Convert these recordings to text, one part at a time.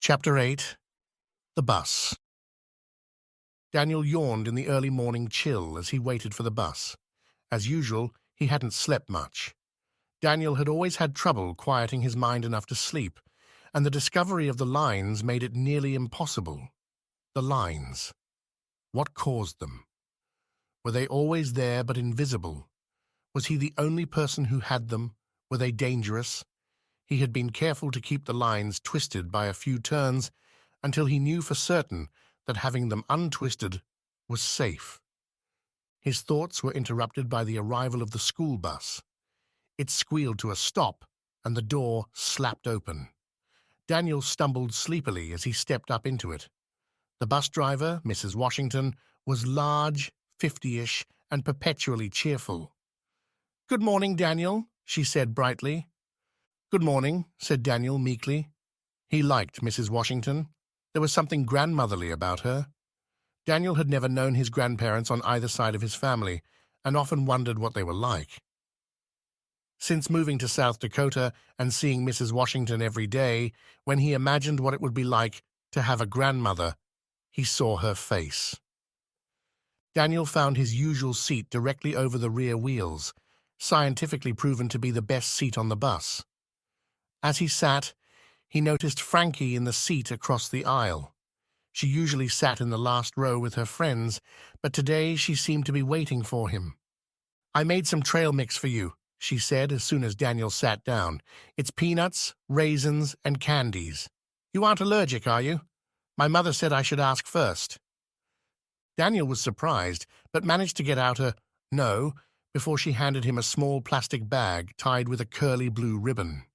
Chapter 8. The Bus. Daniel yawned in the early morning chill as he waited for the bus. As usual, he hadn't slept much. Daniel had always had trouble quieting his mind enough to sleep, and the discovery of the lines made it nearly impossible. The lines. What caused them? Were they always there but invisible? Was he the only person who had them? Were they dangerous? He had been careful to keep the lines twisted by a few turns until he knew for certain that having them untwisted was safe. His thoughts were interrupted by the arrival of the school bus. It squealed to a stop, and the door slapped open. Daniel stumbled sleepily as he stepped up into it. The bus driver, Mrs. Washington, was large, 50-ish, and perpetually cheerful. "Good morning, Daniel," she said brightly. "Good morning," said Daniel meekly. He liked Mrs. Washington. There was something grandmotherly about her. Daniel had never known his grandparents on either side of his family, and often wondered what they were like. Since moving to South Dakota and seeing Mrs. Washington every day, when he imagined what it would be like to have a grandmother, he saw her face. Daniel found his usual seat directly over the rear wheels, scientifically proven to be the best seat on the bus. As he sat, he noticed Frankie in the seat across the aisle. She usually sat in the last row with her friends, but today she seemed to be waiting for him. "I made some trail mix for you," she said as soon as Daniel sat down. "It's peanuts, raisins, and candies. You aren't allergic, are you? My mother said I should ask first." Daniel was surprised, but managed to get out a "no" before she handed him a small plastic bag tied with a curly blue ribbon.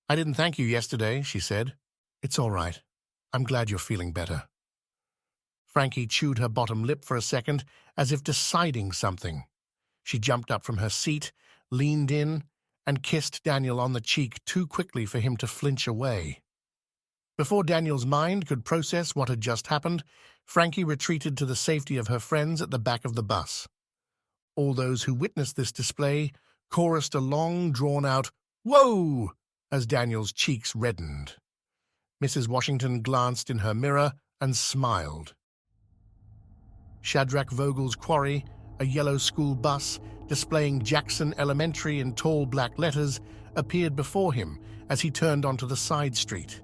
"I didn't thank you yesterday," she said. "It's all right. I'm glad you're feeling better." Frankie chewed her bottom lip for a second, as if deciding something. She jumped up from her seat, leaned in, and kissed Daniel on the cheek too quickly for him to flinch away. Before Daniel's mind could process what had just happened, Frankie retreated to the safety of her friends at the back of the bus. All those who witnessed this display chorused a long, drawn-out "Whoa!" as Daniel's cheeks reddened. Mrs. Washington glanced in her mirror and smiled. Shadrach Vogel's quarry, a yellow school bus displaying Jackson Elementary in tall black letters, appeared before him as he turned onto the side street.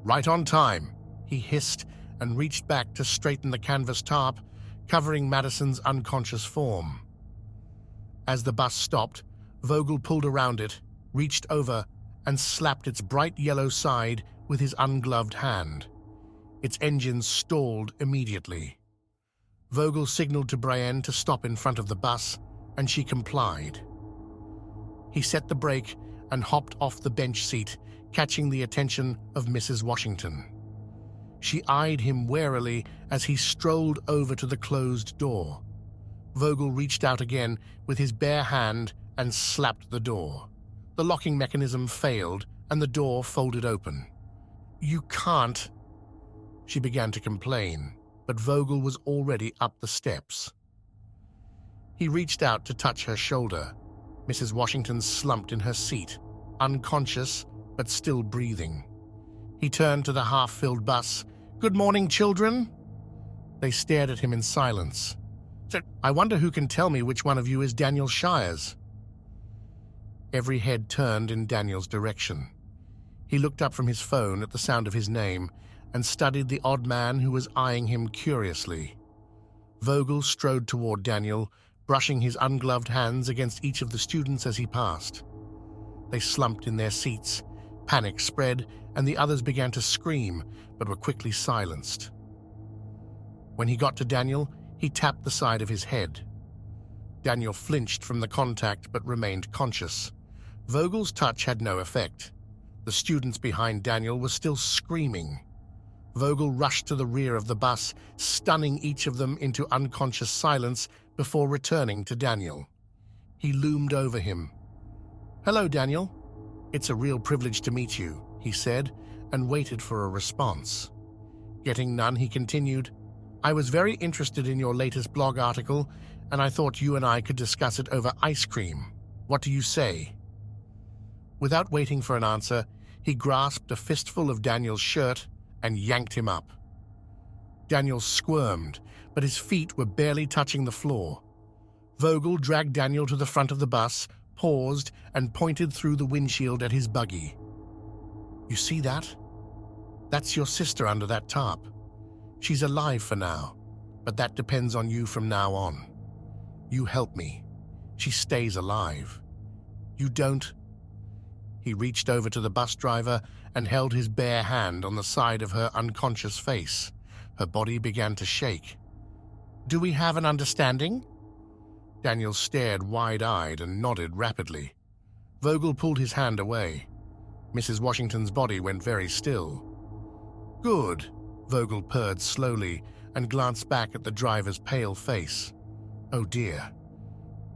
"Right on time," he hissed and reached back to straighten the canvas tarp, covering Madison's unconscious form. As the bus stopped, Vogel pulled around it, reached over, and slapped its bright yellow side with his ungloved hand. Its engines stalled immediately. Vogel signaled to Brienne to stop in front of the bus, and she complied. He set the brake and hopped off the bench seat, catching the attention of Mrs. Washington. She eyed him warily as he strolled over to the closed door. Vogel reached out again with his bare hand and slapped the door. The locking mechanism failed, and the door folded open. "You can't," she began to complain, but Vogel was already up the steps. He reached out to touch her shoulder. Mrs. Washington slumped in her seat, unconscious but still breathing. He turned to the half-filled bus. "Good morning, children." They stared at him in silence. "I wonder who can tell me which one of you is Daniel Shires." Every head turned in Daniel's direction. He looked up from his phone at the sound of his name and studied the odd man who was eyeing him curiously. Vogel strode toward Daniel, brushing his ungloved hands against each of the students as he passed. They slumped in their seats. Panic spread, and the others began to scream, but were quickly silenced. When he got to Daniel, he tapped the side of his head. Daniel flinched from the contact but remained conscious. Vogel's touch had no effect. The students behind Daniel were still screaming. Vogel rushed to the rear of the bus, stunning each of them into unconscious silence before returning to Daniel. He loomed over him. "Hello, Daniel. It's a real privilege to meet you," he said, and waited for a response. Getting none, he continued, "I was very interested in your latest blog article, and I thought you and I could discuss it over ice cream. What do you say?" Without waiting for an answer, He grasped a fistful of Daniel's shirt and yanked him up. Daniel squirmed, but his feet were barely touching the floor. Vogel dragged Daniel to the front of the bus, paused, and pointed through the windshield at his buggy. "You see that? That's your sister under that tarp. She's alive for now, but that depends on you from now on. You help me. She stays alive. You don't." He reached over to the bus driver and held his bare hand on the side of her unconscious face. Her body began to shake. "Do we have an understanding?" Daniel stared wide-eyed and nodded rapidly. Vogel pulled his hand away. Mrs. Washington's body went very still. "Good," Vogel purred slowly and glanced back at the driver's pale face. "Oh dear.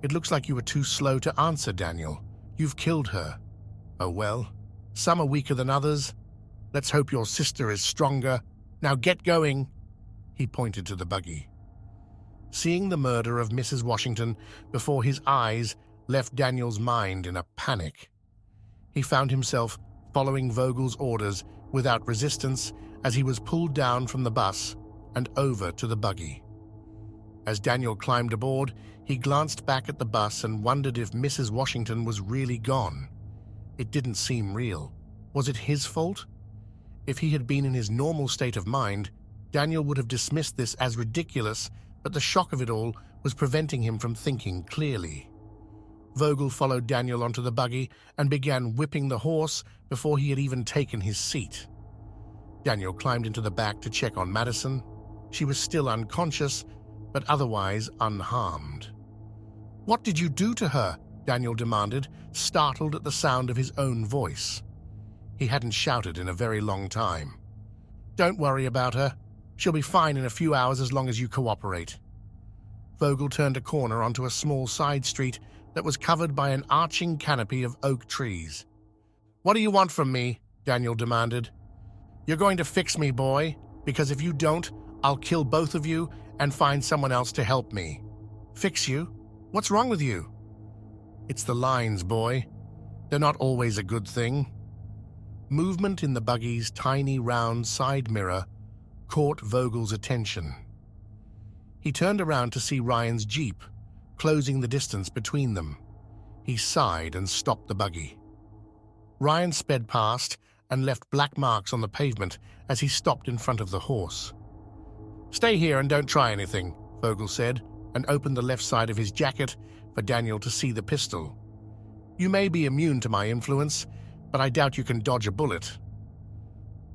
It looks like you were too slow to answer, Daniel. You've killed her. Oh well, some are weaker than others. Let's hope your sister is stronger. Now get going." He pointed to the buggy. Seeing the murder of Mrs. Washington before his eyes left Daniel's mind in a panic. He found himself following Vogel's orders without resistance as he was pulled down from the bus and over to the buggy. As Daniel climbed aboard, he glanced back at the bus and wondered if Mrs. Washington was really gone. It didn't seem real. Was it his fault? If he had been in his normal state of mind, Daniel would have dismissed this as ridiculous, but the shock of it all was preventing him from thinking clearly. Vogel followed Daniel onto the buggy and began whipping the horse before he had even taken his seat. Daniel climbed into the back to check on Madison. She was still unconscious, but otherwise unharmed. "What did you do to her?" Daniel demanded, startled at the sound of his own voice. He hadn't shouted in a very long time. "Don't worry about her. She'll be fine in a few hours as long as you cooperate." Vogel turned a corner onto a small side street that was covered by an arching canopy of oak trees. "What do you want from me?" Daniel demanded. "You're going to fix me, boy, because if you don't, I'll kill both of you and find someone else to help me." "Fix you? What's wrong with you?" "It's the lines, boy. They're not always a good thing." Movement in the buggy's tiny round side mirror caught Vogel's attention. He turned around to see Ryan's Jeep, closing the distance between them. He sighed and stopped the buggy. Ryan sped past and left black marks on the pavement as he stopped in front of the horse. "Stay here and don't try anything," Vogel said, and opened the left side of his jacket for Daniel to see the pistol. "You may be immune to my influence, but I doubt you can dodge a bullet."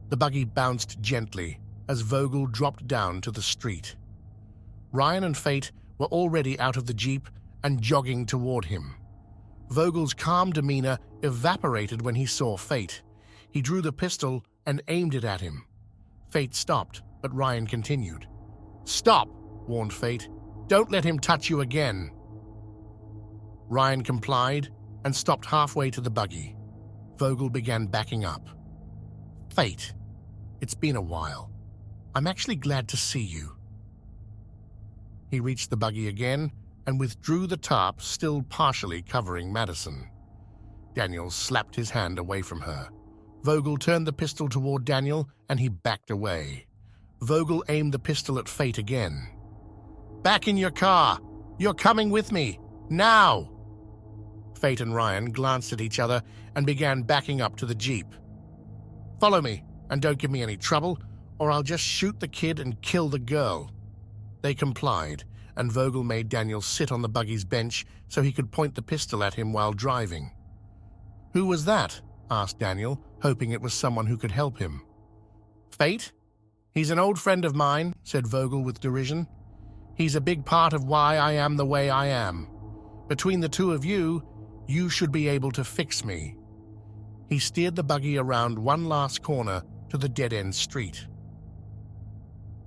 The buggy bounced gently as Vogel dropped down to the street. Ryan and Fate were already out of the Jeep and jogging toward him. Vogel's calm demeanor evaporated when he saw Fate. He drew the pistol and aimed it at him. Fate stopped, but Ryan continued. "Stop," warned Fate. "Don't let him touch you again." Ryan complied and stopped halfway to the buggy. Vogel began backing up. "Fate, it's been a while. I'm actually glad to see you." He reached the buggy again and withdrew the tarp still partially covering Madison. Daniel slapped his hand away from her. Vogel turned the pistol toward Daniel and he backed away. Vogel aimed the pistol at Fate again. "Back in your car! You're coming with me! Now!" Fate and Ryan glanced at each other and began backing up to the Jeep. "Follow me, and don't give me any trouble, or I'll just shoot the kid and kill the girl." They complied, and Vogel made Daniel sit on the buggy's bench so he could point the pistol at him while driving. "Who was that?" asked Daniel, hoping it was someone who could help him. "Fate? He's an old friend of mine," said Vogel with derision. "He's a big part of why I am the way I am. Between the two of you, you should be able to fix me." He steered the buggy around one last corner to the dead-end street.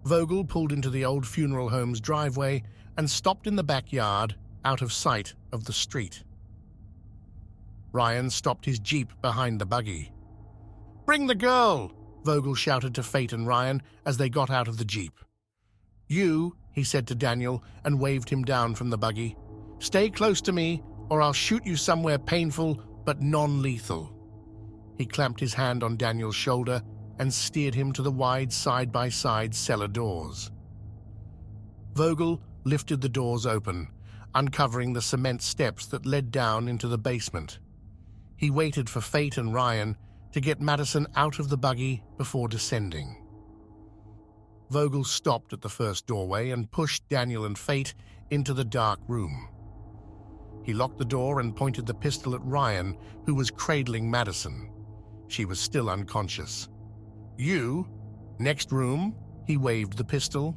Vogel pulled into the old funeral home's driveway and stopped in the backyard, out of sight of the street. Ryan stopped his Jeep behind the buggy. "Bring the girl!" Vogel shouted to Fate and Ryan as they got out of the Jeep. "You," he said to Daniel and waved him down from the buggy, "stay close to me or I'll shoot you somewhere painful but non-lethal." He clamped his hand on Daniel's shoulder and steered him to the wide side-by-side cellar doors. Vogel lifted the doors open, uncovering the cement steps that led down into the basement. He waited for Fate and Ryan to get Madison out of the buggy before descending. Vogel stopped at the first doorway and pushed Daniel and Fate into the dark room. He locked the door and pointed the pistol at Ryan, who was cradling Madison. She was still unconscious. "You? Next room?" He waved the pistol.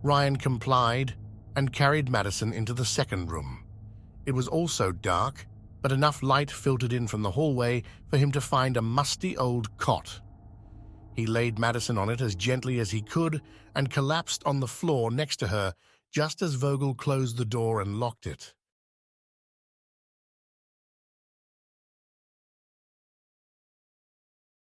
Ryan complied and carried Madison into the second room. It was also dark, but enough light filtered in from the hallway for him to find a musty old cot. He laid Madison on it as gently as he could and collapsed on the floor next to her just as Vogel closed the door and locked it.